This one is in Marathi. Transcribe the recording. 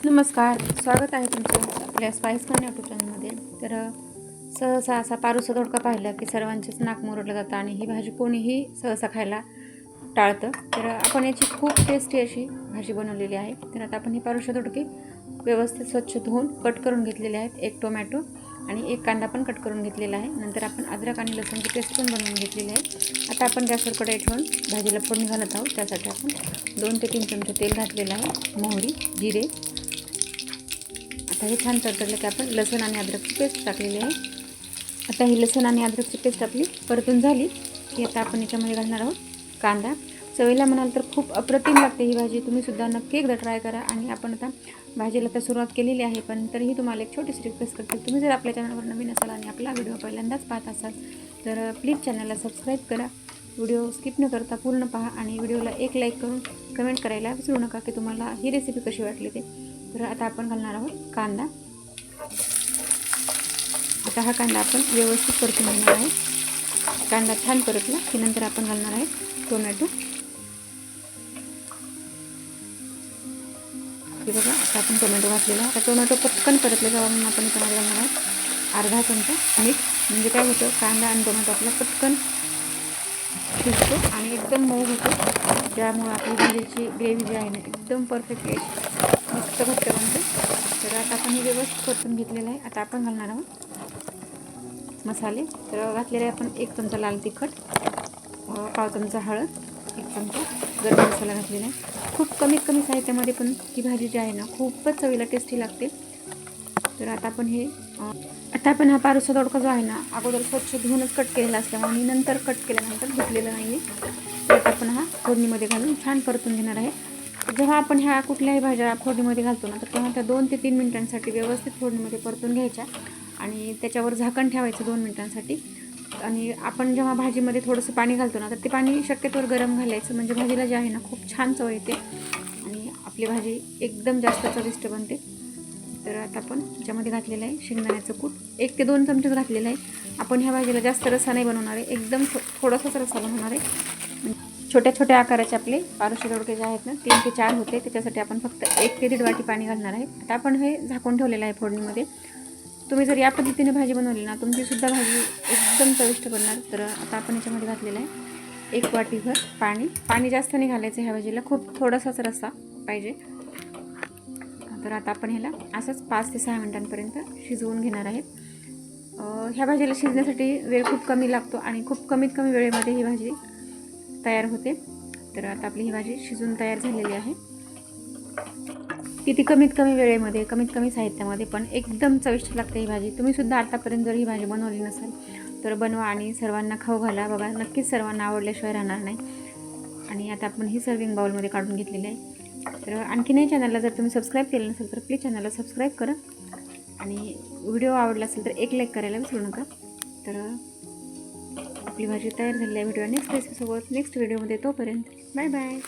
नमस्कार, स्वागत आहे तुमचं आपल्या स्पाइस खान यूट्यूब चॅनलमध्ये. तर सहसा असा पारूसा दोडका पाहिला की सर्वांचेच नाक मुरडलं जातं आणि ही भाजी कोणीही सहसा खायला टाळतं. तर आपण याची खूप टेस्टी अशी भाजी बनवलेली आहे. तर आता आपण ही पारूसा दोडके व्यवस्थित स्वच्छ धुवून कट करून घेतलेले आहेत. एक टोमॅटो आणि एक कांदा पण कट करून घेतलेला आहे. नंतर आपण अद्रक आणि लसूणची पेस्ट पण बनवून घेतलेली आहे. आता आपण गॅसवर कढई ठेवून भाजीला फोडणी घालत आहोत. त्यासाठी आपण 2 ते 3 चमचे तेल घातलेलं आहे, मोहरी, जिरे. आता हे छान तडतडलं की आपण लसूण आणि अद्रकची पेस्ट टाकलेली आहे. आता ही लसूण आणि अद्रकची पेस्ट आपली परतून झाली की आता आपण याच्यामध्ये घालणार आहोत कांदा. चवीला म्हणाल तर खूप अप्रतिम लागते ही भाजी. तुम्हीसुद्धा नक्की एकदा ट्राय करा. आणि आपण आता भाजीला तर सुरुवात केलेली आहे, पण तरीही तुम्हाला एक छोटीशी रिक्वेस्ट करते, तुम्ही जर आपल्या चॅनलवर नवीन असाल आणि आपला व्हिडिओ पहिल्यांदाच पाहत असाल तर प्लीज चॅनलला सबस्क्राईब करा. व्हिडिओ स्किप न करता पूर्ण पहा आणि व्हिडिओला एक लाईक करून कमेंट करायला विसरू नका की तुम्हाला ही रेसिपी कशी वाटली ते. तर आता आपण घालणार आहोत कांदा. आता हा कांदा आपण व्यवस्थित परतून घेणार आहे. कांदा छान परतला की नंतर आपण घालणार आहे टोमॅटो. हे बघा, आता आपण टोमॅटो घातलेला आहे. आता टोमॅटो पटकन परतले जावा म्हणून आपण त्यामध्ये घालणार आहोत अर्धा चमचा मीठ. म्हणजे काय होतं, कांदा आणि टोमॅटो आपला पटकन शिजतो आणि एकदम मऊ होतो, ज्यामुळे आपली भाजीची ग्रेव्ही जी आहे ना एकदम परफेक्ट मस्त घट्ट बनते. तर आता आपण हे व्यवस्थित परतून घेतलेलं आहे. आता आपण घालणार आहोत मसाले. तर घातलेले आपण 1 चमचा लाल तिखट, पाव चमचा हळद, 1 चमचा गरम मसाला घातलेला आहे. खूप कमी साहित्यामध्ये पण ही भाजी जी आहे ना खूपच चवीला टेस्टी लागते. तर आता आपण हा पारूसा दोडका जो आहे ना अगोदर स्वच्छ धुवूनच कट केलेला असल्यामुळे आणि नंतर कट केल्यानंतर धुतलेलं नाही आहे. तर आता आपण हा फोडणीमध्ये घालून छान परतून घेणार आहे. जेव्हा आपण ह्या कुठल्याही भाज्या फोडणीमध्ये घालतो ना तर तेव्हा त्या 2 ते 3 मिनिटांसाठी व्यवस्थित फोडणीमध्ये परतून घ्यायच्या आणि त्याच्यावर झाकण ठेवायचं 2 मिनिटांसाठी. आणि आपण जेव्हा भाजीमध्ये थोडंसं पाणी घालतो ना तर ते पाणी शक्यतोवर गरम घालायचं, म्हणजे भाजीला जे आहे ना खूप छान चव येते आणि आपली भाजी एकदम जास्त चविष्ट बनते. तर आता आपण याच्यामध्ये घातलेलं आहे शेंगदाण्याचं कूट, 1 ते 2 चमचेच घातलेलं आहे. आपण ह्या भाजीला जास्त रस्सा नाही बनवणार आहे, एकदम थोडासाच रस्सा बनवणार आहे. छोट्या छोट्या आकाराचे आपले पारूसे दोडके जे आहेत ना 3 ते 4 होते, त्याच्यासाठी आपण फक्त 1 ते 1.5 वाटी पाणी घालणार आहे. आता आपण हे झाकून ठेवलेलं आहे फोडणीमध्ये. तुम्ही जर या पद्धतीने भाजी बनवली ना तुमचीसुद्धा भाजी एकदम चविष्ट बनणार. तर आता आपण याच्यामध्ये घातलेलं आहे 1 वाटीभर पाणी. पाणी जास्त नाही घालायचं ह्या भाजीला, खूप थोडासाच रस्सा पाहिजे. तर आता आपण ह्याला असंच 5 ते 6 मिनिटांपर्यंत शिजवून घेणार आहेत. ह्या भाजीला शिजण्यासाठी वेळ खूप कमी लागतो आणि खूप कमीत कमी वेळेमध्ये ही भाजी तयार होते. तर आता आपली ही भाजी शिजून तयार झालेली आहे. किती कमीत कमी वेळेमध्ये कमीत कमी साहित्यामध्ये पण एकदम चविष्ट लागते ही भाजी. तुम्हीसुद्धा आतापर्यंत जर ही भाजी बनवली नसेल तर बनवा आणि सर्वांना खाऊ घाला. बघा, नक्कीच सर्वांना आवडल्याशिवाय राहणार नाही. आणि आता आपण ही सर्विंग बाउलमध्ये काढून घेतलेली आहे. तर आणखीनही चॅनलला जर तुम्ही सबस्क्राईब केलं नसेल तर प्लीज चॅनलला सबस्क्राईब करा आणि व्हिडिओ आवडला असेल तर एक लाईक करायला विसरू नका. तर आपली भाजी तयार झालेली आहे. व्हिडिओ नेक्स्ट रेसिपीसोबत नेक्स्ट व्हिडिओमध्ये. तोपर्यंत बाय बाय.